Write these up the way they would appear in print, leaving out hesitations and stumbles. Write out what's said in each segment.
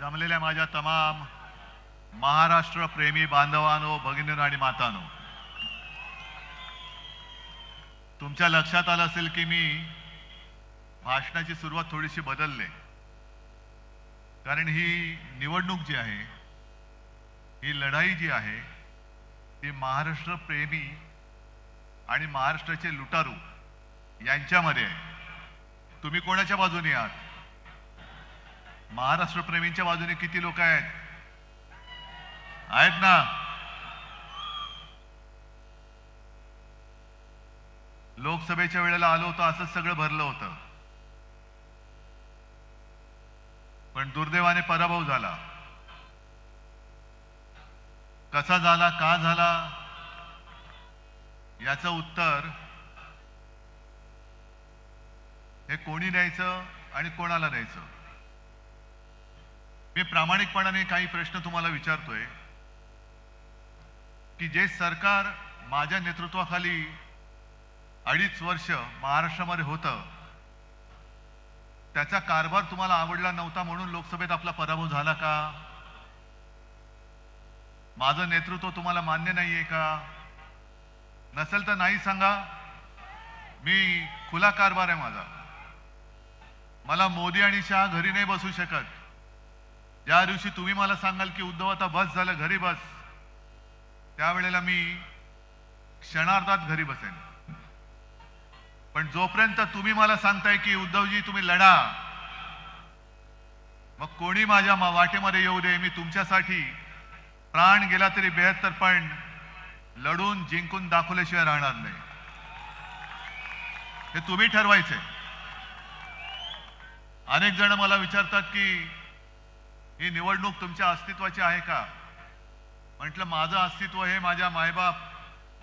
जमलेल्या माझ्या तमाम महाराष्ट्र प्रेमी बांधवांनो, भगिनींनो आणि मातांनो, तुमच्या लक्षात आलं असेल की मी भाषणाची सुरुवात थोडीशी बदलली, कारण ही निवडणूक जी आहे, ही लढाई जी आहे ती महाराष्ट्र प्रेमी आणि महाराष्ट्राचे लुटारू यांच्यामध्ये आहे. तुम्ही कोणाच्या बाजूने आहात? महाराष्ट्र प्रेमींच्या बाजूने किती लोक आहेत? आहेत ना? लोकसभेच्या वेळेला आलो होतो, असंच सगळं भरलं होतं, पण दुर्दैवाने पराभव झाला. कसा झाला, का झाला, याचं उत्तर हे कोणी द्यायचं आणि कोणाला द्यायचं? मी प्रामाणिकपणाने काही प्रश्न तुम्हाला विचारतोय की जे सरकार माझ्या नेतृत्वाखाली 2.5 वर्ष महाराष्ट्रामध्ये होतं, त्याचा कारभार तुम्हाला आवडला नव्हता म्हणून लोकसभेत आपला पराभव झाला का? माझं नेतृत्व तुम्हाला मान्य नाहीये का? नसेल तर नाही सांगा. मी खुला कारभार आहे माझा. मला मोदी आणि शहा घरी नाही बसू शकत. ज्या दिवशी तुम्ही मला सांगाल की उद्धव आता बस झालं, घरी बस, त्यावेळेला मी क्षणार्धात घरी बसेन. पण जोपर्यंत तुम्ही मला सांगताय की उद्धवजी तुम्ही लढा, मग कोणी माझ्या वाटेमध्ये येऊ दे, मी तुमच्यासाठी प्राण गेला तरी 72 पण लढून जिंकून दाखवल्याशिवाय राहणार नाही. हे तुम्ही ठरवायचे. अनेक जण मला विचारतात की ही निवडणूक तुमच्या अस्तित्वाची आहे का? म्हटलं, माझं अस्तित्व हे माझ्या मायबाप,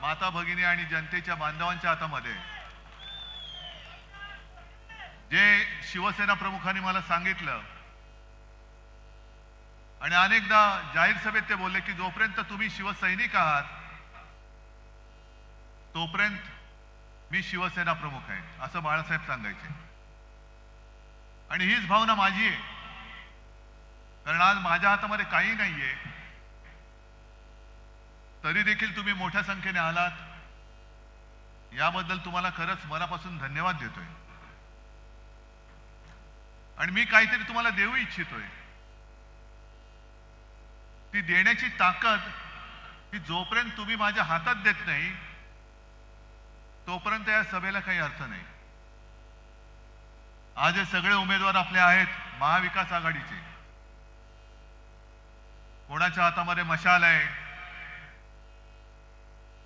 माता भगिनी आणि जनतेच्या बांधवांच्या हातामध्ये. जे शिवसेना प्रमुखांनी मला सांगितलं आणि अनेकदा जाहीर सभेत ते बोलले की जोपर्यंत तुम्ही शिवसैनिक आहात तोपर्यंत मी शिवसेना प्रमुख आहे, असं बाळासाहेब सांगायचे. आणि हीच भावना माझी आहे, कारण आज माझ्या हातामध्ये काही नाहीये, तरी देखील तुम्ही मोठ्या संख्येने आलात, याबद्दल तुम्हाला खरंच मनापासून धन्यवाद देतोय. आणि मी काहीतरी तुम्हाला देऊ इच्छितोय. ती देण्याची ताकद ही जोपर्यंत तुम्ही माझ्या हातात देत नाही तोपर्यंत या सभेला काही अर्थ नाही. आज हे सगळे उमेदवार आपले आहेत महाविकास आघाडीचे. कोणाच्या हातामध्ये मशाल आहे,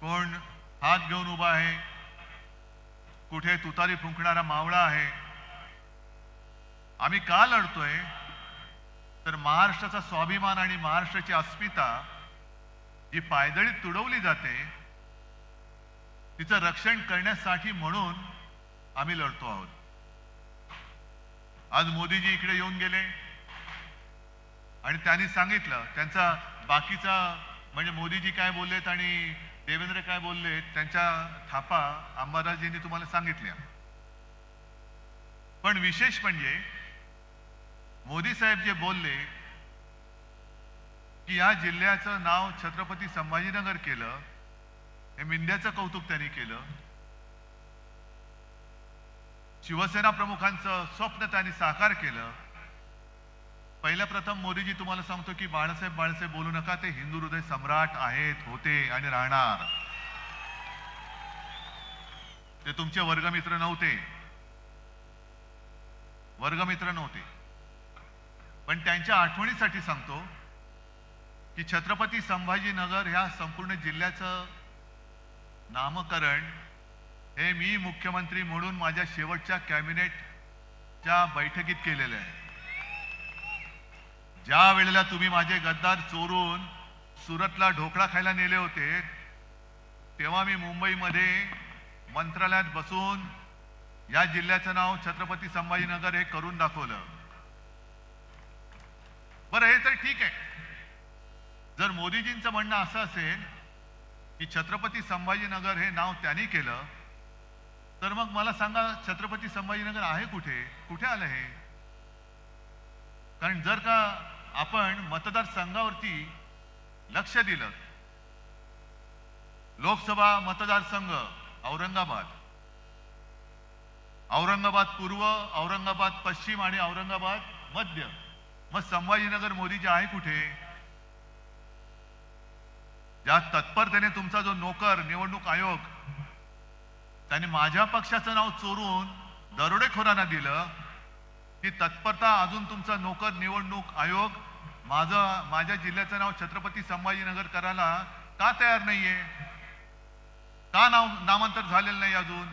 कोण हात घेऊन उभा आहे, कुठे तुतारी फुंकणारा मावळा आहे. आम्ही का लढतोय तर महाराष्ट्राचा स्वाभिमान आणि महाराष्ट्राची अस्मिता जी पायदळीत तुडवली जाते तिचं रक्षण करण्यासाठी म्हणून आम्ही लढतो आहोत. आज मोदीजी इकडे येऊन गेले आणि त्यांनी सांगितलं, त्यांचा बाकीचा म्हणजे मोदीजी काय बोललेत आणि देवेंद्र काय बोललेत त्यांच्या थापा अंबादासजींनी तुम्हाला सांगितल्या. पण विशेष म्हणजे मोदी साहेब जे बोलले की या जिल्ह्याचं नाव छत्रपती संभाजीनगर केलं, हे मिंद्याचं कौतुक त्यांनी केलं. शिवसेना प्रमुखांचं स्वप्न त्यांनी साकार केलं. पहिल्या प्रथम मोदीजी तुम्हाला सांगतो की बाळासाहेब बोलू नका, ते हिंदू हृदय सम्राट आहेत, होते आणि राहणार. ते तुमचे वर्गमित्र नव्हते, पण त्यांच्या आठवणीसाठी सांगतो की छत्रपती संभाजीनगर ह्या संपूर्ण जिल्ह्याचं नामकरण हे मी मुख्यमंत्री म्हणून माझ्या शेवटच्या कॅबिनेटच्या बैठकीत केलेलं आहे. ज्या वेळेला तुम्ही माझे गद्दार चोरून सुरतला ढोकळा खायला नेले होते तेव्हा मी मुंबईमध्ये मंत्रालयात बसून या जिल्ह्याचं नाव छत्रपती संभाजीनगर हे करून दाखवलं. बरं, हे तर ठीक आहे. जर मोदीजींचं म्हणणं असं असेल की छत्रपती संभाजीनगर हे नाव त्यांनी केलं, तर मग मला सांगा छत्रपती संभाजीनगर आहे कुठे? कुठे आलं हे? कारण जर का आपण मतदारसंघावरती लक्ष दिलं. लोकसभा मतदारसंघ औरंगाबाद, औरंगाबाद पूर्व, औरंगाबाद पश्चिम आणि औरंगाबाद मध्य. मग संभाजीनगर मोदीचे आहे कुठे? ज्या तत्परतेने तुमचा जो नोकर निवडणूक आयोग त्याने माझ्या पक्षाचं नाव चोरून दरोडेखोरांना दिलं, ती तत्परता अजून तुमचा नोकर निवडणूक आयोग माझ्या जिल्ह्याचं नाव छत्रपती संभाजीनगर करायला का तयार नाहीये? का नामांतर झालेलं नाही अजून?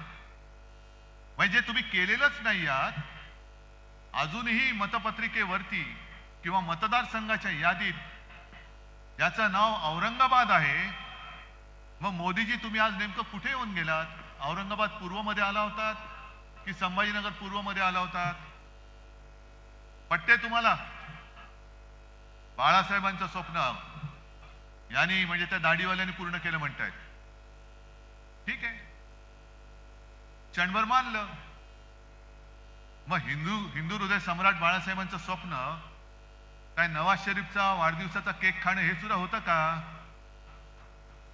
म्हणजे तुम्ही केलेलंच नाही आहात. अजूनही मतपत्रिकेवरती किंवा मतदारसंघाच्या यादीत ज्याचं नाव औरंगाबाद आहे, मग मोदीजी तुम्ही आज नेमकं कुठे येऊन गेलात? औरंगाबाद पूर्वमध्ये आला होतात की संभाजीनगर पूर्वमध्ये आला होतात? पट्टे तुम्हाला? बाळासाहेबांचं स्वप्न यांनी म्हणजे त्या दाढीवाल्यांनी पूर्ण केलं म्हणतायत. ठीक आहे, क्षणभर मानलं. मग हिंदू हृदय सम्राट बाळासाहेबांचं स्वप्न काय नवाज शरीफचा वाढदिवसाचा केक खाणं हे सुद्धा होतं का?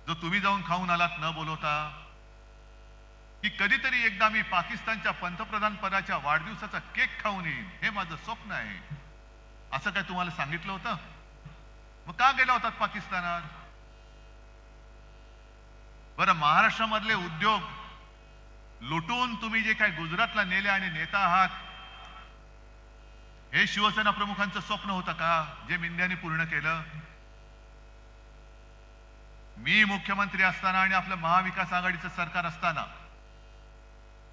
जो तुम्ही जाऊन खाऊन आलात न बोलवता? की कधीतरी एकदा मी पाकिस्तानच्या पंतप्रधान पदाच्या वाढदिवसाचा केक खाऊन येईन, हे माझं स्वप्न आहे, असं काय तुम्हाला सांगितलं होतं? मग का गेला होतात पाकिस्तानात? बरं, महाराष्ट्रामधले उद्योग लुटून तुम्ही जे काय गुजरातला नेले आणि नेता आहात, हे शिवसेना प्रमुखांचं स्वप्न होतं का, जे मिंद्यांनी पूर्ण केलं? मी मुख्यमंत्री असताना आणि आपलं महाविकास आघाडीचं सरकार असताना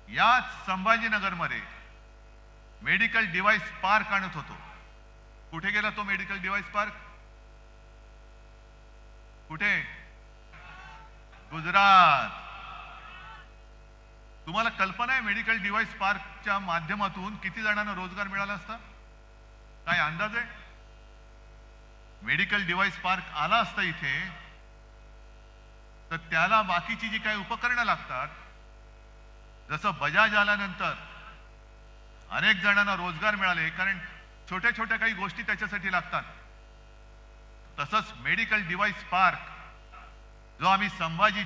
याच संभाजीनगरमध्ये मेडिकल डिव्हाइस पार्क आणत होतो. कुठे गेला तो मेडिकल डिव्हाइस पार्क? कुठे? गुजरात. तुम्हाला कल्पना आहे मेडिकल डिव्हाइस पार्कच्या माध्यमातून किती जणांना रोजगार मिळाला असता? काय अंदाज आहे? मेडिकल डिव्हाइस पार्क आला असता इथे तर त्याला बाकीची जी काही उपकरणं लागतात, जसं बजाज आल्यानंतर अनेक जणांना रोजगार मिळाले, कारण छोट्या छोट्या काही गोष्टी त्याच्यासाठी लागतात, तसंच मेडिकल डिव्हाइस पार्क जो आम्ही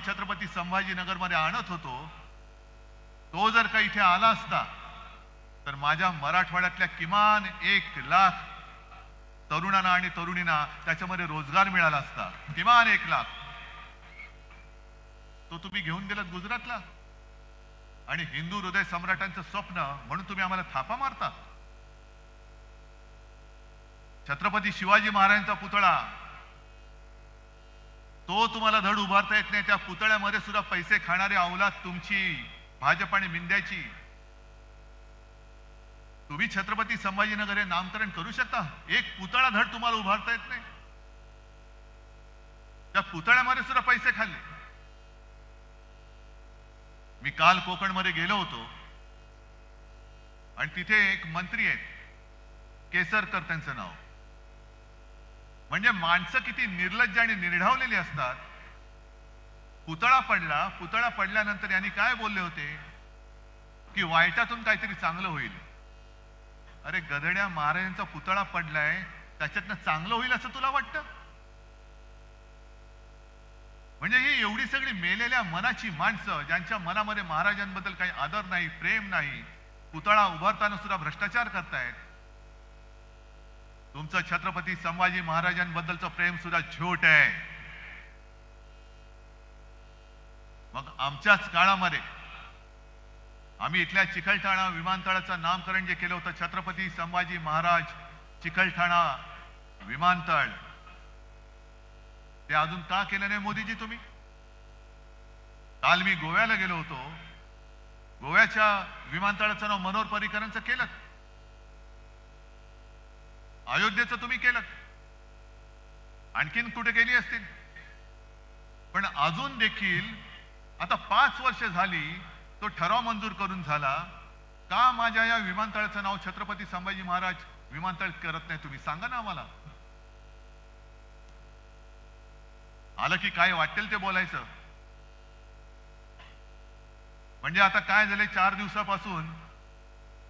छत्रपती संभाजीनगरमध्ये आणत होतो, तो जर का इथे आला असता तर माझ्या मराठवाड्यातल्या किमान 1,00,000 तरुणांना आणि तरुणींना त्याच्यामध्ये रोजगार मिळाला असता. किमान 1,00,000. तो तुम्ही घेऊन गेलात गुजरातला. आणि हिंदू हृदय सम्राटांचं स्वप्न म्हणून तुम्ही आम्हाला थापा मारता. छत्रपती शिवाजी महाराजांचा पुतळा तो तुम्हाला धड उभारता येत नाही. त्या पुतळ्यामध्ये सुद्धा पैसे खाणारी अवलाद तुमची, भाजप आणि मिंद्याची. तुम्ही छत्रपती संभाजीनगर हे नामकरण करू शकता, एक पुतळा धड तुम्हाला उभारता येत नाही. त्या पुतळ्यामध्ये सुद्धा पैसे खाल्ले. मी काल कोकणमध्ये गेलो होतो आणि तिथे एक मंत्री आहेत, केसरकर त्यांचं नाव. म्हणजे माणसं किती निर्लज्ज आणि निर्ढावलेली असतात. पुतळा पडल्यानंतर यांनी काय बोलले होते की वाईटातून काहीतरी चांगलं होईल. अरे गधड्या, महाराजांचा पुतळा पडलाय, त्याच्यातनं चांगलं होईल असं तुला वाटतं? म्हणजे ही एवढी सगळी मेलेल्या मनाची माणसं, ज्यांच्या मनामध्ये महाराजांबद्दल काही आदर नाही, प्रेम नाही, पुतळा उभारताना सुद्धा भ्रष्टाचार करतायत. तुमचं छत्रपती संभाजी महाराजांबद्दलचं प्रेम सुद्धा झोट आहे. मग आमच्याच काळामध्ये आम्ही इथल्या चिकलठाणा विमानतळाचं नामकरण जे केलं होतं, छत्रपती संभाजी महाराज चिकलठाणा विमानतळ, ते अजून का केलं नाही मोदीजी तुम्ही? काल मी गोव्याला गेलो होतो, गोव्याच्या विमानतळाचं नाव मनोहर पर्रीकरांचं केलं, अयोध्येचं तुम्ही केलं, आणखीन कुठे गेली असतील. पण अजून देखील आता 5 वर्ष झाली तो ठराव मंजूर करून झाला, का माझ्या या विमानतळाचं नाव छत्रपती संभाजी महाराज विमानतळ करत नाही तुम्ही? सांगा ना आम्हाला. आलं की काय वाटेल ते बोलायचं. म्हणजे आता काय झालंय, 4 दिवसापासून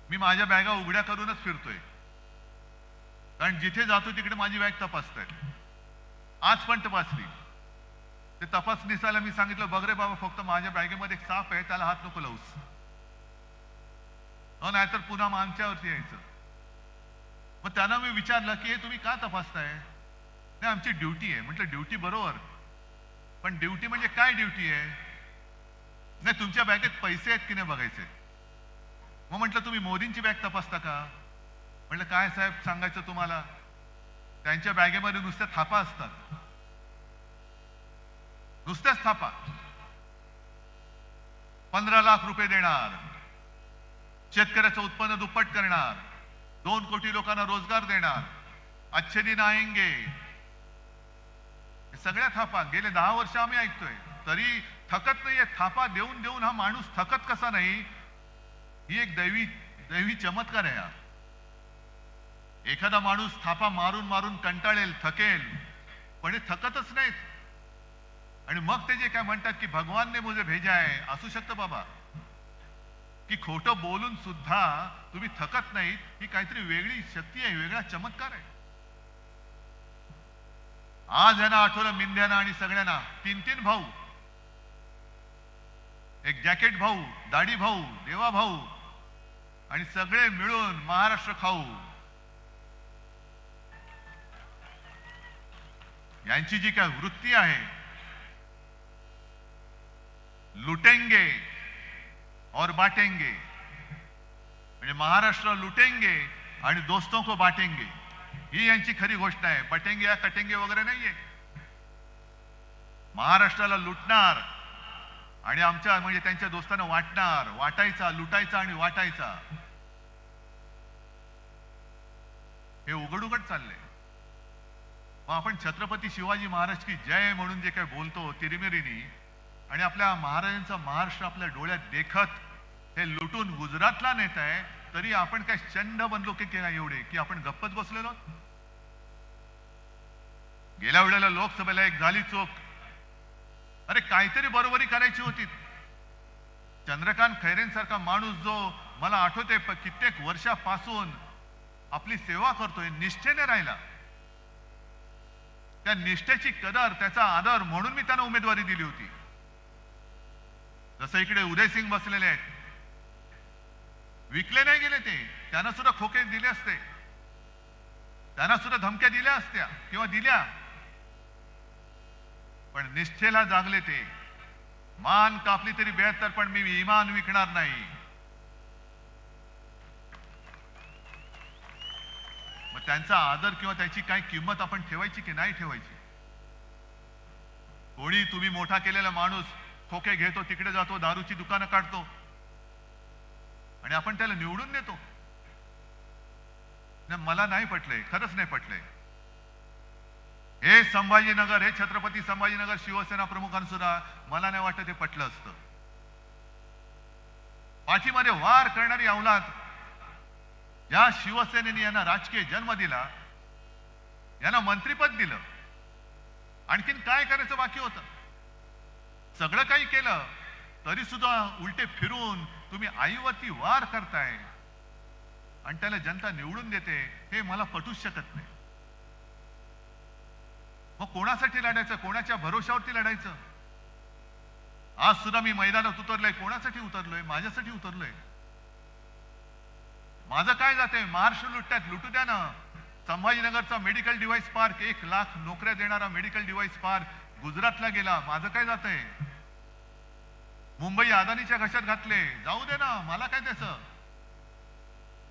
मी माझ्या बॅगा उघड्या करूनच फिरतोय. कारण जिथे जातो तिकडे माझी बॅग तपासतायत. आज पण तपासली. ते तपासणीसाला मी सांगितलं, बघ रे बाबा, फक्त माझ्या बॅगेमध्ये एक साप आहे, त्याला हात नको लावूस, नाहीतर पुन्हा आमच्यावरती यायचं. मग त्यांना मी विचारलं की हे तुम्ही का तपासताय? नाही, आमची ड्युटी आहे. म्हटलं ड्युटी बरोबर, पण ड्युटी म्हणजे काय ड्युटी आहे? नाही, तुमच्या बॅगेत पैसे आहेत की नाही बघायचे. मग म्हटलं तुम्ही मोदींची बॅग तपासता का? म्हटलं काय साहेब सांगायचं तुम्हाला, त्यांच्या बॅगेमध्ये नुसत्या थापा असतात, नुसत्याच थापा. 15 लाख रुपये देणार, शेतकऱ्याचं उत्पन्न दुप्पट करणार, 2 कोटी लोकांना रोजगार देणार, अच्छे दिन आएंगे, सगळ्या थापा गेले 10 वर्ष आम्ही ऐकतोय, तरी थकत नाहीये. थापा देऊन देऊन हा माणूस थकत कसा नाही, ही एक दैवी चमत्कार आहे. एखादा माणूस थापा मारून मारून कंटाळेल, थकेल, पण हे थकतच नाहीत. आणि मग ते जे काय म्हणतात की भगवान ने मुझे भेजा है, असू शकतं बाबा, की खोटं बोलून सुद्धा तुम्ही थकत नाहीत. ही काहीतरी वेगळी शक्ती आहे, वेगळा चमत्कार आहे. आज यांना आठवलं मिंध्याना आणि सगळ्यांना, 3 भाऊ, एक जॅकेट भाऊ, दाढी भाऊ, देवा भाऊ, आणि सगळे मिळून महाराष्ट्र खाऊ. यांची जी काय वृत्ती आहे, लुटेंगे और बांटेंगे, म्हणजे महाराष्ट्र लुटेंगे आणि दोस्तों को बांटेंगे, ही यांची खरी गोष्ट आहे. बटेंगे या कटेंगे वगैरे नाहीये. महाराष्ट्राला लुटणार आणि आमच्या म्हणजे त्यांच्या दोस्तांना वाटणार, वाटायचा, लुटायचा आणि वाटायचा, हे उघड उघड चाललंय. मग आपण छत्रपती शिवाजी महाराज की जय म्हणून जे काय बोलतो तिरिमिरीनी, आणि आपल्या महाराजांचा महाराष्ट्र आपल्या डोळ्यात देखत हे लुटून गुजरातला नेत आहे, तरी आपण काय चंड बनलो की काय एवढे की आपण गप्पच बसलेलो? गेल्या वेळेला लोकसभेला एक झाली चूक. अरे काहीतरी बरोबरी करायची होती. चंद्रकांत खैरेंसारखा माणूस जो मला आठवते कित्येक वर्षापासून आपली सेवा करतोय, निष्ठेने राहिला, त्या निष्ठेची कदर, त्याचा आदर म्हणून मी त्यांना उमेदवारी दिली होती. जसं इकडे उदयसिंग बसलेले आहेत, विकले नाही गेले ते, त्यांना सुद्धा खोके दिले असते, त्यांना सुद्धा धमक्या दिल्या असत्या किंवा दिल्या, पण निष्ठेला जागले ते. मान कापली तरी 72, पण मी इमान विकणार नाही. मग त्यांचा आदर किंवा त्याची काय किंमत आपण ठेवायची की नाही ठेवायची? कोणी तुम्ही मोठा केलेला माणूस खोके घेतो, तिकडे जातो, दारूची दुकानं काढतो, आणि आपण त्याला निवडून देतो. मला नाही पटलंय, खरंच नाही पटलंय. हे संभाजीनगर, हे छत्रपती संभाजीनगर शिवसेना प्रमुखांसुद्धा मला नाही वाटत हे पटलं असतं. पाठीमध्ये वार करणारी अवलाद, या शिवसेनेने यांना राजकीय जन्म दिला, यांना मंत्रिपद दिलं, आणखीन काय करायचं बाकी होतं? सगळं काही केलं तरी सुद्धा उलटे फिरून तुम्ही आईवरती वार करताय आणि त्याला जनता निवडून देते, हे मला पटूच शकत नाही. मग कोणासाठी लढायचं, कोणाच्या भरोशावरती लढायचं? आज सुद्धा मी मैदानात उतरलोय, कोणासाठी उतरलोय? माझ्यासाठी उतरलोय. माझं काय जाते? महाराष्ट्र लुटतात, लुटू द्या ना. संभाजीनगरचा मेडिकल डिव्हाइस पार्क, 1 लाख नोकऱ्या देणारा मेडिकल डिव्हाइस पार्क गुजरातला गेला, माझं काय जातंय? मुंबई अदानीच्या घशात घातले, जाऊ दे ना, मला काय त्याचं?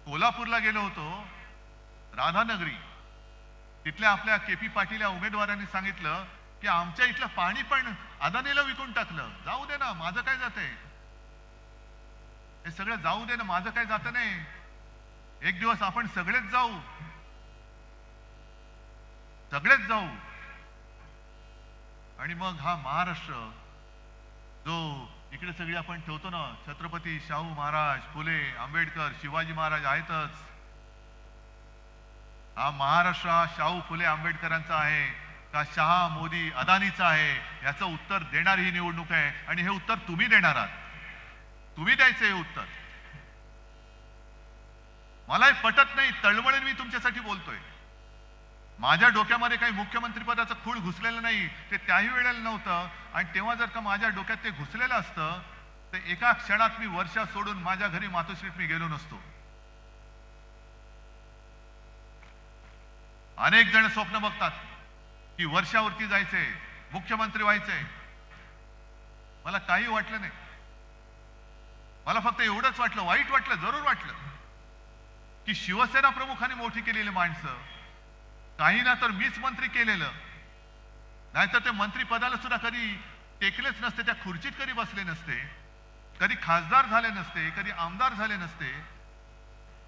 कोल्हापूरला गेलो होतो, राधानगरी, तिथल्या आपल्या KP पाटील या उमेदवारांनी सांगितलं की आमच्या इथलं पाणी पण अदानीला विकून टाकलं, जाऊ दे ना, माझं काय जातंय? हे सगळं जाऊ दे ना, माझं काय जात नाही. एक दिवस आपण सगळेच जाऊ, सगळेच जाऊ, आणि मग हा महाराष्ट्र जो इकडे सगळी आपण ठेवतो ना, छत्रपती शाहू महाराज, फुले, आंबेडकर, शिवाजी महाराज आहेतच, हा महाराष्ट्र हा शाहू फुले आंबेडकरांचा आहे का शहा मोदी अदानीचा आहे? याचं उत्तर देणारी ही निवडणूक आहे, आणि हे उत्तर तुम्ही देणार आहात, तुम्ही द्यायचं हे उत्तर. मलाही पटत नाही, तळमळीने मी तुमच्यासाठी बोलतोय. माझ्या डोक्यामध्ये काही मुख्यमंत्री पदाचं खूळ घुसलेलं नाही, ते त्याही वेळेला नव्हतं. आणि तेव्हा जर का माझ्या डोक्यात ते घुसलेलं असतं तर एका क्षणात मी वर्षा सोडून माझ्या घरी मातोश्रीत मी गेलो नसतो. अनेक जण स्वप्न बघतात की वर्षावरती जायचंय, मुख्यमंत्री व्हायचंय. मला काही वाटलं नाही. मला फक्त एवढंच वाटलं, वाईट वाटलं, जरूर वाटलं की शिवसेना प्रमुखांनी मोठी केलेली माणसं, काही ना तर मीच मंत्री केलेलं, नाहीतर ते मंत्री पदाला सुद्धा कधी टेकलेच नसते, त्या खुर्चीत कधी बसले नसते, कधी खासदार झाले नसते, कधी आमदार झाले नसते.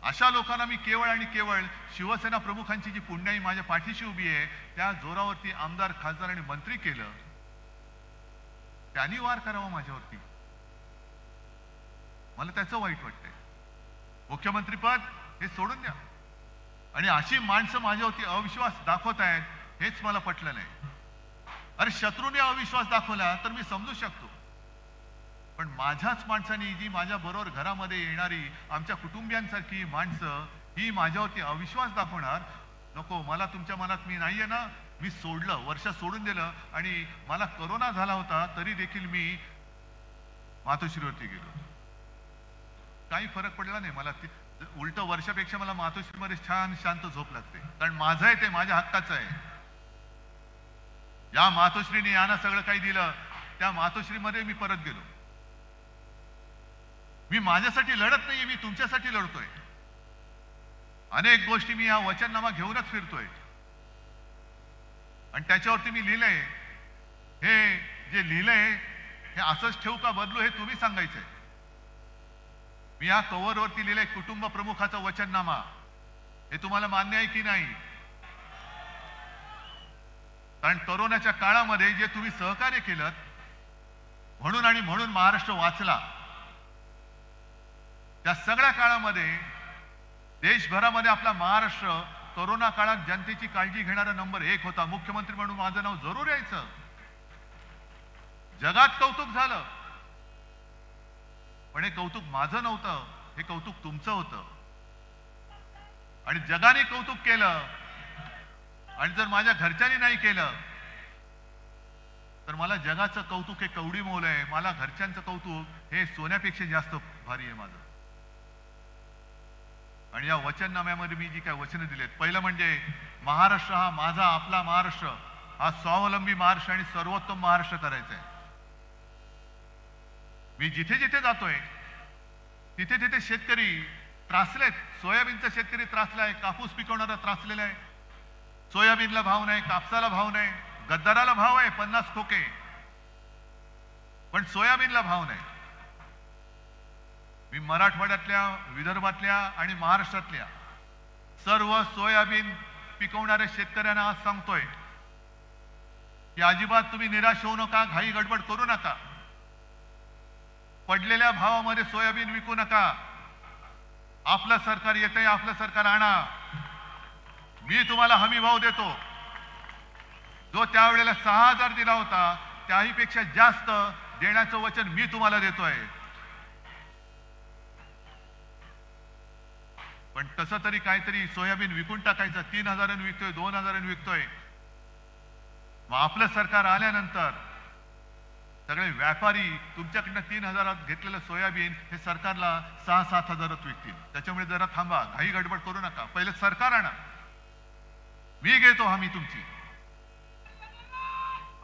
अशा लोकांना मी केवळ आणि केवळ शिवसेना प्रमुखांची जी पुण्याई माझ्या पाठीशी उभी आहे त्या जोरावरती आमदार, खासदार आणि मंत्री केलं. त्यांनी वार करावा माझ्यावरती, मला त्याचं वाईट वाटतंय. मुख्यमंत्रीपद हे सोडून द्या. आणि अशी माणसं माझ्यावरती अविश्वास दाखवत आहेत, हेच मला पटलं नाही. अरे शत्रूने अविश्वास दाखवला तर मी समजू शकतो, पण माझ्याच माणसांनी, जी माझ्या बरोबर घरामध्ये येणारी आमच्या कुटुंबियांसारखी माणसं, ही माझ्यावरती अविश्वास दाखवणार नको. मला तुमच्या मनात मी नाहीये ना, मी सोडलं, वर्ष सोडून दिलं. आणि मला कोरोना झाला होता तरी देखील मी मातोश्रीवरती गेलो, काही फरक पडला नाही मला. उलट वर्षापेक्षा मला मातोश्रीमध्ये छान शांत झोप लागते, कारण माझं आहे, ते माझ्या हक्काचं आहे. या मातोश्रीने यानं सगळं काही दिलं, त्या मातोश्रीमध्ये मी परत गेलो. मी माझ्यासाठी लढत नाहीये, मी तुमच्यासाठी लढतोय. अनेक गोष्टी मी या वचननामा घेऊनच फिरतोय. आणि त्याच्यावरती मी लिहिलंय, हे जे लिहिलंय हे असंच ठेवू का बदलू, हे तुम्ही सांगायचंय. मी या कव्हरवरती लिहिलंय कुटुंब प्रमुखाचा वचननामा. हे तुम्हाला मान्य आहे की नाही? कारण कोरोनाच्या काळामध्ये जे तुम्ही सहकार्य केलं, म्हणून आणि म्हणून महाराष्ट्र वाचला. त्या सगळ्या काळामध्ये देशभरामध्ये आपला महाराष्ट्र कोरोना काळात जनतेची काळजी घेणारा नंबर 1 होता. मुख्यमंत्री म्हणून माझं नाव जरूर यायचं. जगात कौतुक झालं, पण हे कौतुक माझं नव्हतं, हे कौतुक तुमचं होतं. आणि जगाने कौतुक केलं, आणि जर माझ्या घरच्यांनी नाही केलं तर मला जगाचं कौतुक हे कवडी मोल आहे, मला घरच्यांचं कौतुक हे सोन्यापेक्षा जास्त भारी आहे माझं. आणि या वचननाम्यामध्ये मी जी काय वचनं दिलेत, पहिलं म्हणजे महाराष्ट्र हा माझा, आपला महाराष्ट्र हा स्वावलंबी महाराष्ट्र आणि सर्वोत्तम महाराष्ट्र करायचा आहे. मी जिथे जिथे जातोय तिथे तिथे शेतकरी त्रासलेत. सोयाबीनचा शेतकरी त्रासलाय, कापूस पिकवणारा त्रासलेला आहे. सोयाबीनला भाव नाही, कापसाला भाव नाही, गद्दाराला भाव आहे 50 खोके, पण सोयाबीनला भाव नाही. मी मराठवाड्यातल्या, विदर्भातल्या आणि महाराष्ट्रातल्या सर्व सोयाबीन पिकवणाऱ्या शेतकऱ्यांना आज सांगतोय की अजिबात तुम्ही निराश होऊ नका, घाई गडबड करू नका. पडलेल्या भावामध्ये सोयाबीन विकू नका. आपलं सरकार येतंय, आपलं सरकार आणा. मी तुम्हाला हमी भाव देतो. जो त्यावेळेला 6,000 दिला होता त्याही पेक्षा जास्त देण्याचं वचन मी तुम्हाला देतोय. पण तसं तरी काहीतरी सोयाबीन विकून टाकायचं. 3,000 विकतोय, 2,000 विकतोय. मग आपलं सरकार आल्यानंतर सगळे व्यापारी तुमच्याकडनं 3,000 घेतलेलं सोयाबीन हे सरकारला 6-7,000 विकतील. त्याच्यामुळे जरा थांबा, घाई गडबड करू नका. पहिले सरकार आणा, मी घेतो हमी तुमची.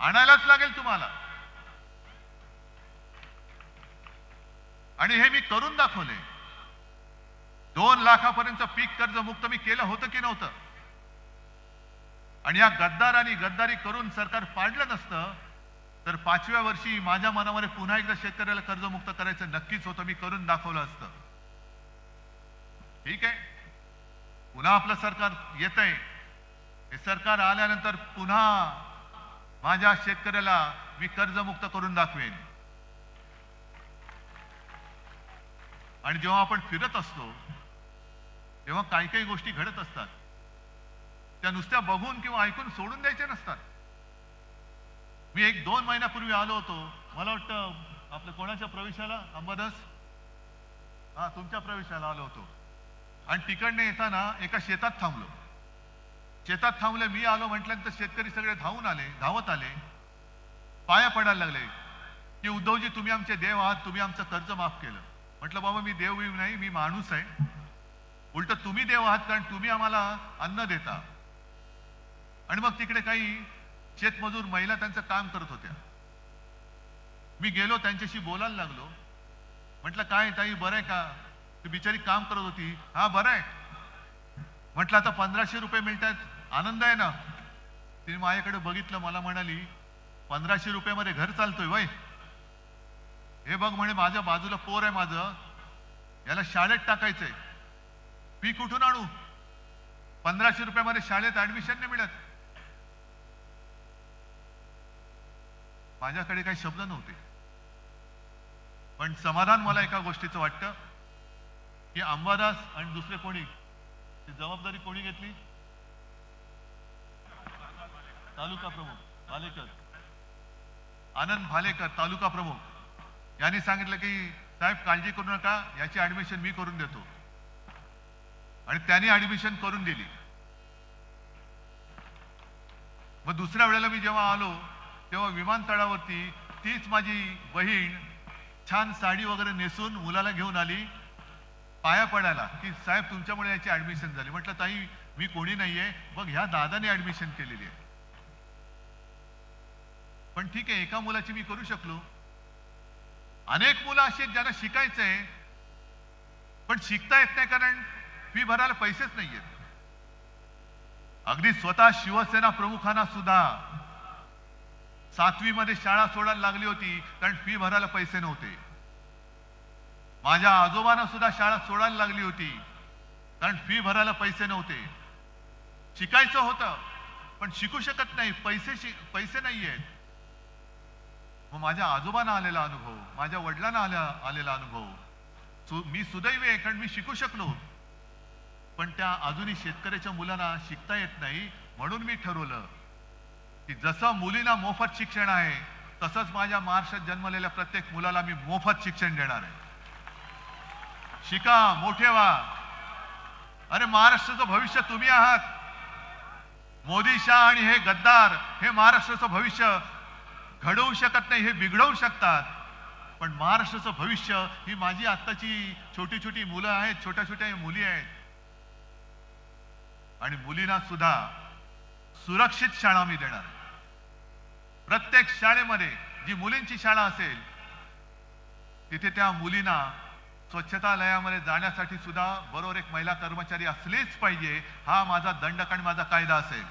आणायलाच लागेल तुम्हाला. आणि हे मी करून दाखवले. 2 लाखापर्यंत पीक कर्ज मुक्त मी केलं होतं की नव्हतं? आणि या गद्दारांनी गद्दारी करून सरकार पाडलं नसतं तर 5व्या वर्षी माझ्या मनामध्ये पुन्हा एकदा शेतकऱ्याला कर्जमुक्त करायचं नक्कीच होतं. मी करून दाखवलं असतं. ठीक आहे, पुन्हा आपलं सरकार येतंय. हे सरकार आल्यानंतर पुन्हा माझ्या शेतकऱ्याला मी कर्जमुक्त करून दाखवेन. आणि जेव्हा आपण फिरत असतो तेव्हा काही काही गोष्टी घडत असतात, त्या नुसत्या बघून किंवा ऐकून सोडून द्यायच्या नसतात. मी 1-2 महिन्यापूर्वी आलो होतो, मला वाटतं आपल्या कोणाच्या प्रवेशाला, अंबादास, तुमच्या प्रवेशाला आलो होतो. आणि तिकडने येताना एका शेतात थांबलो. शेतात थांबले, मी आलो म्हटल्यानंतर शेतकरी सगळे धावत आले, पाया पडायला लागले की उद्धवजी तुम्ही आमचे देव आहात, तुम्ही आमचं कर्ज माफ केलं. म्हटलं बाबा मी देव नाही, मी माणूस आहे. उलट तुम्ही देव आहात, कारण तुम्ही आम्हाला अन्न देता. आणि मग तिकडे काही शेतमजूर महिला त्यांचं काम करत होत्या. मी गेलो त्यांच्याशी बोलायला लागलो. म्हटलं काय ताई बरं आहे का? ती बिचारी काम करत होती. हा बरं आहे. म्हटलं आता 1500 रुपये मिळतात, आनंद आहे ना? तिने माझ्याकडे बघितलं, मला म्हणाली 1500 रुपयामध्ये घर चालतोय वय? हे बघ म्हणे, माझ्या बाजूला पोर आहे माझं, याला शाळेत टाकायचंय, फी कुठून आणू? 1500 रुपयामध्ये शाळेत ऍडमिशन नाही मिळत. माझ्याकडे काही शब्द नव्हते, पण समाधान मला एका गोष्टीचं वाटतं की अंबादास आणि दुसरे कोणी ती जबाबदारी कोणी घेतली? तालुका प्रमुख भालेकर, आनंद भालेकर तालुका प्रमुख यांनी सांगितलं की साहेब काळजी करू नका, याची ऍडमिशन मी करून देतो. आणि त्यांनी ऍडमिशन करून दिली. मग दुसऱ्या वेळेला मी जेव्हा आलो तेव्हा विमानतळावरती तीच माझी बहीण छान साडी वगैरे नेसून मुलाला घेऊन आली पाया पडायला की साहेब तुमच्यामुळे याची ऍडमिशन झाली. म्हटलं ताई मी कोणी नाहीये, बघ ह्या दादाने ऍडमिशन केलेली आहे. पण ठीक आहे, एका मुलाची मी करू शकलो. अनेक मुलं अशी आहेत ज्यांना शिकायचंय पण शिकता येत नाही, कारण फी भरायला पैसेच नाहीयेत. अगदी स्वतः शिवसेना प्रमुखांना सुद्धा 7वी मध्ये शाळा सोडायला लागली होती, कारण फी भरायला पैसे नव्हते. माझ्या आजोबांना सुद्धा शाळा सोडायला लागली होती, कारण फी भरायला पैसे नव्हते. शिकायचं होतं पण शिकू शकत नाही, पैसे नाहीयेत. मग माझ्या आजोबांना आलेला अनुभव, माझ्या वडिलांना आलेला अनुभव, मी सुदैवी आहे कारण मी शिकू शकलो. पण त्या अजूनही शेतकऱ्याच्या मुलांना शिकता येत नाही. म्हणून मी ठरवलं की जसं मुलींना मोफत शिक्षण आहे तसंच माझ्या महाराष्ट्रात जन्मलेल्या प्रत्येक मुलाला मी मोफत शिक्षण देणार आहे. शिका, मोठे व्हा. अरे महाराष्ट्राचं भविष्य तुम्ही आहात. मोदी शाह आणि हे गद्दार हे महाराष्ट्राचं भविष्य घडवू शकत नाही, हे बिघडवू शकतात. पण महाराष्ट्राचं भविष्य ही माझी आत्ताची छोटी छोटी मुलं आहेत, छोट्या छोट्या मुली आहेत. आणि मुलींना सुद्धा सुरक्षित शाळा मी देणार. प्रत्येक शाळेमध्ये जी मुलींची शाळा असेल तिथे त्या मुलींना स्वच्छतालयामध्ये जाण्यासाठी सुद्धा बरोबर एक महिला कर्मचारी असलीच पाहिजे. हा माझा दंडक आणि माझा कायदा असेल.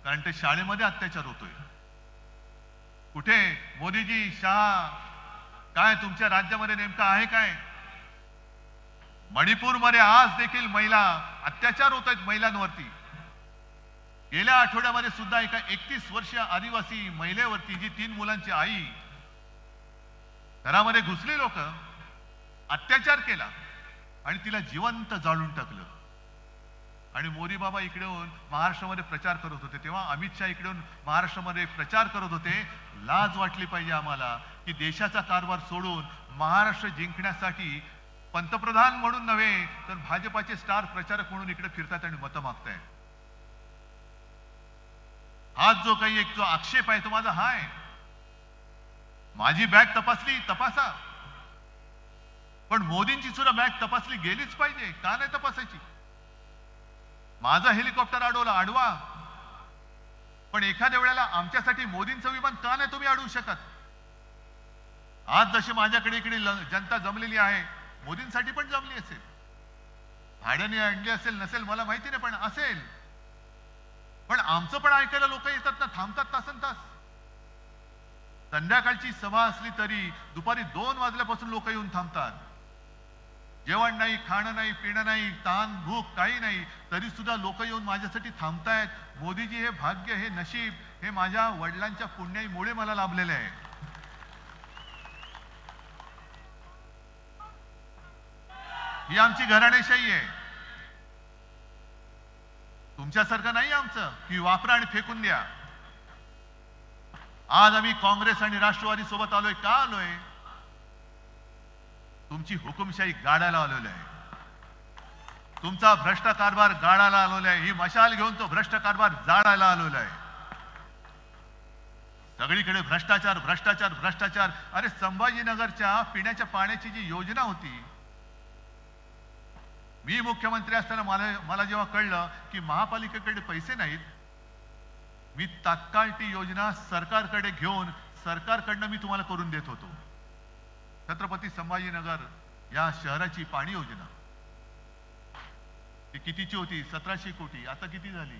कारण ते शाळेमध्ये अत्याचार होतोय. कुठे मोदीजी, शहा, काय तुमच्या राज्यामध्ये नेमकं आहे काय? मणिपूरमध्ये आज देखील महिला अत्याचार होत आहेत महिलांवरती. गेल्या आठवड्यामध्ये सुद्धा एका 31 वर्षीय आदिवासी महिलेवरती, जी 3 मुलांची आई, घरामध्ये घुसली लोक, अत्याचार केला आणि तिला जिवंत जाळून टाकलं. आणि मोदी बाबा इकडे येऊन महाराष्ट्रामध्ये प्रचार करत होते, तेव्हा अमित शहा इकडे येऊन महाराष्ट्रामध्ये प्रचार करत होते. लाज वाटली पाहिजे आम्हाला की देशाचा कारभार सोडून महाराष्ट्र जिंकण्यासाठी पंतप्रधान म्हणून नव्हे तर भाजपाचे स्टार प्रचारक म्हणून इकडे फिरतात आणि मतं मागतायत. हा जो काही एक जो आक्षेप आहे तो माझा हा आहे. माझी बॅग तपासली, तपासा, पण मोदींची सुद्धा बॅग तपासली गेलीच पाहिजे. का नाही तपासायची? माझं हेलिकॉप्टर अडवा, पण एखाद्या वेळेला आमच्यासाठी मोदींचं विमान का नाही तुम्ही अडवू शकत? आज जशी माझ्याकडे इकडे जनता जमलेली आहे, मोदींसाठी पण जमली असेल. भाड्याने आणली असेल नसेल मला माहिती नाही, पण असेल. पण आमचं पण ऐकायला लोक येतात ना, थांबतात तासन तास. संध्याकाळची सभा असली तरी दुपारी 2 वाजल्यापासून लोक येऊन थांबतात. जेवण नाही, खाणं नाही, पिणं नाही, ताण भूक काही नाही, तरी सुद्धा लोक येऊन माझ्यासाठी थांबतायत. मोदीजी, हे भाग्य, हे नशीब, हे माझ्या वडिलांच्या पुण्याईमुळे मला लाभलेले आहे. ही आमची घराणेशाही आहे. तुमच्यासारखं नाही आमचं की वापरा आणि फेकून द्या. आज आम्ही काँग्रेस आणि राष्ट्रवादी सोबत आलोय. का आलोय? तुमची हुकुमशाही गाडायला आलेलो आहे. तुमचा भ्रष्ट कारभार गाळायला आलेला आहे. ही मशाल घेऊन तो भ्रष्ट कारभार जाळायला आलेला आहे. सगळीकडे भ्रष्टाचार भ्रष्टाचार भ्रष्टाचार. अरे संभाजीनगरच्या पिण्याच्या पाण्याची जी योजना होती, मी मुख्यमंत्री असताना मला जेव्हा कळलं की महापालिकेकडे पैसे नाहीत, मी तात्काळ ती योजना सरकारकडे घेऊन सरकारकडनं मी तुम्हाला करून देत होतो. छत्रपती संभाजीनगर या शहराची पाणी योजना ती कितीची होती? 1700 कोटी. आता किती झाली?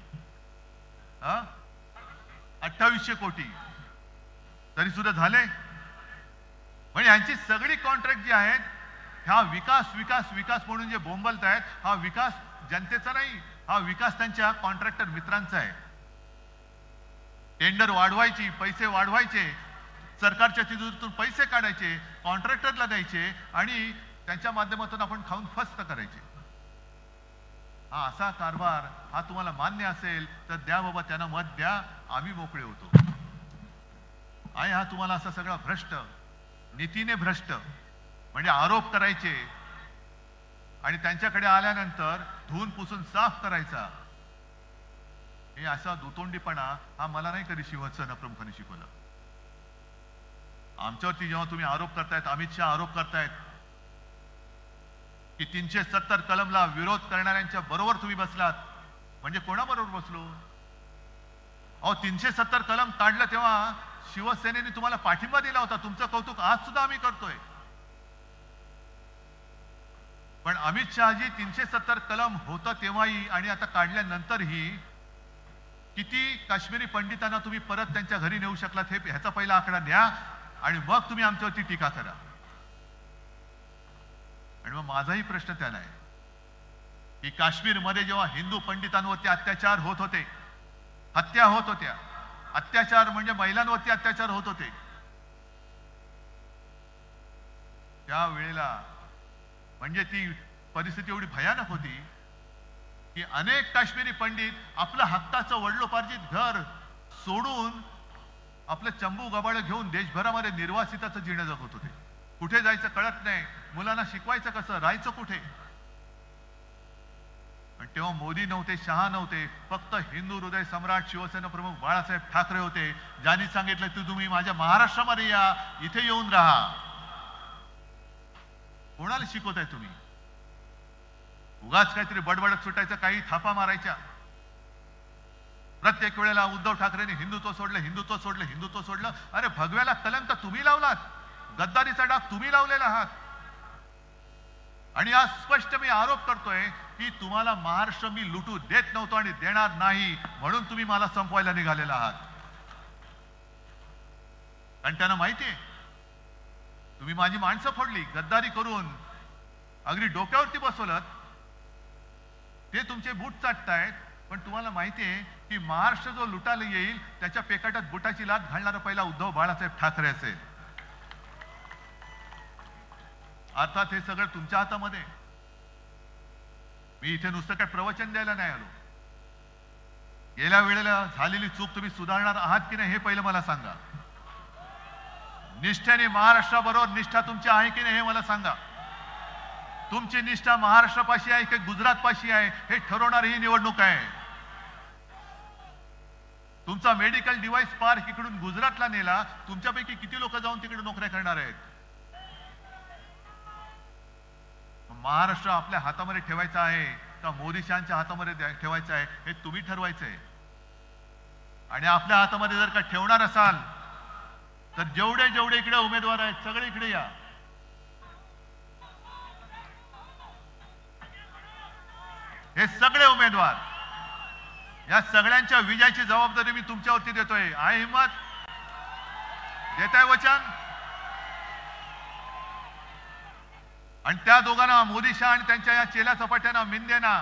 2800 कोटी. तरी सुद्धा झाले. म्हणजे यांची सगळी कॉन्ट्रॅक्ट जी आहेत, हा विकास विकास विकास म्हणून जे बोंबलत आहेत, हा विकास जनतेचा नाही, हा विकास त्यांच्या कॉन्ट्रॅक्टर मित्रांचा आहे. टेंडर वाढवायची, पैसे वाढवायचे, सरकारच्या तिजोरीतून पैसे काढायचे, कॉन्ट्रॅक्टरला द्यायचे आणि त्यांच्या माध्यमातून आपण खाऊन फस्त करायचे. हा असा कारभार हा तुम्हाला मान्य असेल तर द्या बाबा, त्यांना मत द्या, आम्ही मोकळे होतो. आहे हा तुम्हाला असा सगळा भ्रष्ट, नीतीने भ्रष्ट, म्हणजे आरोप करायचे आणि त्यांच्याकडे आल्यानंतर धुवून पुसून साफ करायचा, हे असा दुतोंडीपणा हा मला नाही कधी शिवसेना प्रमुखांनी शिकवला. आमच्यावरती जेव्हा तुम्ही आरोप करतायत, अमित शहा आरोप करतायत की 370 कलमला विरोध करणाऱ्यांच्या बरोबर तुम्ही बसलात, म्हणजे कोणाबरोबर बसलो? अहो 370 कलम काढलं तेव्हा शिवसेनेने तुम्हाला पाठिंबा दिला होता. तुमचं कौतुक आज सुद्धा आम्ही करतोय. पण अमित शहाजी 370 कलम होतं तेव्हाही आणि आता काढल्यानंतरही किती काश्मीरी पंडितांना तुम्ही परत त्यांच्या घरी नेऊ शकलात, हे ह्याचा पहिला आकडा द्या आणि मग तुम्ही आमच्यावरती टीका करा. आणि मग माझाही प्रश्न त्याला आहे की काश्मीरमध्ये जेव्हा हिंदू पंडितांवरती अत्याचार होत होते, हत्या होत होत्या, अत्याचार म्हणजे महिलांवरती अत्याचार होत होते, त्यावेळेला म्हणजे ती परिस्थिती एवढी भयानक होती की अनेक काश्मीरी पंडित आपलं हक्काचं वडलोपार्जित घर सोडून आपलं चंबू गबाळ घेऊन देशभरामध्ये निर्वासिताचं जीणं जगत होते. कुठे जायचं कळत नाही, मुलांना शिकवायचं कसं, राहायचं कुठे. आणि तेव्हा मोदी नव्हते, शहा नव्हते, फक्त हिंदू हृदय सम्राट शिवसेना प्रमुख बाळासाहेब ठाकरे होते, ज्यांनी सांगितलं की तुम्ही माझ्या महाराष्ट्रामध्ये या, इथे येऊन राहा. कोणाला शिकवताय तुम्ही? उगाच काहीतरी बडबडत सुटायचं, काही थापा मारायच्या. प्रत्येक वेळेला उद्धव ठाकरेंनी हिंदुत्व सोडलं, हिंदुत्व सोडलं, हिंदुत्व सोडलं. अरे भगव्याला कलंक तुम्ही लावलात, गद्दारीचा डाग तुम्ही लावलेला आहात. आणि आज स्पष्ट मी आरोप करतोय की तुम्हाला महाराष्ट्र मी लुटू देत नव्हतो आणि देणार नाही, म्हणून तुम्ही मला संपवायला निघालेला आहात. कारण त्यांना माहितीये तुम्ही माझी माणसं फोडली, गद्दारी करून अगदी डोक्यावरती बसवलं, ते तुमचे बूट चाटतायत. पण तुम्हाला माहितीये की महाराष्ट्र जो लुटायला येईल त्याच्या पेकाटात बुटाची लाथ घालणारा पहिला उद्धव बाळासाहेब ठाकरे असेल. अर्थात हे सगळं तुमच्या हातामध्ये. मी इथे नुसतं काय प्रवचन द्यायला नाही आलो. गेल्या वेळेला झालेली चूक तुम्ही सुधारणार आहात की नाही हे पहिलं मला सांगा. निष्ठेने महाराष्ट्राबरोबर निष्ठा तुमची आहे की नाही हे मला सांगा. तुमची निष्ठा महाराष्ट्रापाशी आहे की गुजरात पाशी आहे हे ठरवणारी ही निवडणूक आहे. तुमचा मेडिकल डिव्हाइस पार्क इकडून गुजरातला नेला, तुमच्यापैकी किती लोक जाऊन तिकडे नोकऱ्या करणार आहेत? महाराष्ट्र आपल्या हातामध्ये ठेवायचा आहे का मोदी शहांच्या हातामध्ये ठेवायचं आहे हे तुम्ही ठरवायचंय. आणि आपल्या हातामध्ये जर का ठेवणार असाल तर जेवढे जेवढे इकडे उमेदवार आहेत सगळे इकडे या. हे सगळे उमेदवार, या सगळ्यांच्या विजयाची जबाबदारी मी तुमच्यावरती देतोय. आहे हिम्मत? देताय वचन? आणि त्या दोघांना, मोदी शहा आणि त्यांच्या या चेला चपाट्यांना, मिंदेना,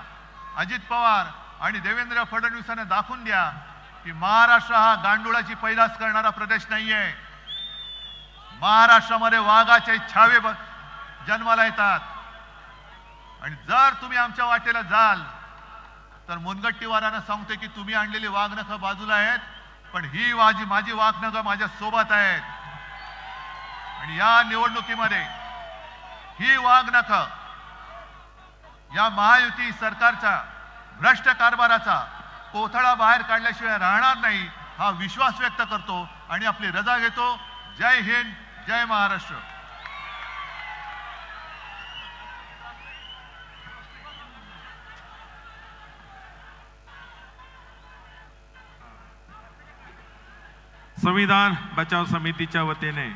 अजित पवार आणि देवेंद्र फडणवीसांना दाखवून द्या की महाराष्ट्र हा गांडुळाची पैदास करणारा प्रदेश नाहीये. महाराष्ट्रामध्ये वाघाचे छावे जन्माला येतात. आणि जर तुम्ही आमच्या वाटेला जाल तर मुनगट्टीवारांना सांगते की तुम्ही आणलेली वाघनखं बाजूला आहेत, पण ही माझी वाघनखं माझ्या सोबत आहेत. आणि या निवडणुकीमध्ये ही वाघनखं या महायुती सरकारचा भ्रष्ट कारभाराचा कोथळा बाहेर काढल्याशिवाय राहणार नाही हा विश्वास व्यक्त करतो आणि आपली रजा घेतो. जय हिंद, जय महाराष्ट्र. संविधान बचाव समितीच्या वतीने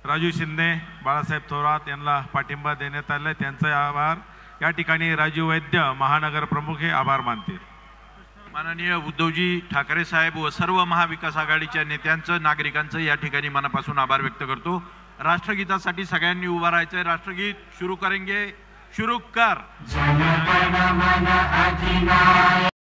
राजू शिंदे, बाळासाहेब थोरात यांना पाठिंबा देण्यात आले. त्यांचे आभार. या ठिकाणी राजू वैद्य महानगर प्रमुख हे आभार मानतील. माननीय उद्धवजी ठाकरे साहेब व सर्व महाविकास आघाडीच्या नेत्यांचं, नागरिकांचं या ठिकाणी मनापासून आभार व्यक्त करतो. राष्ट्रगीतासाठी सगळ्यांनी उभा राहायचंय. राष्ट्रगीत शुरू करेंगे. शुरू कर.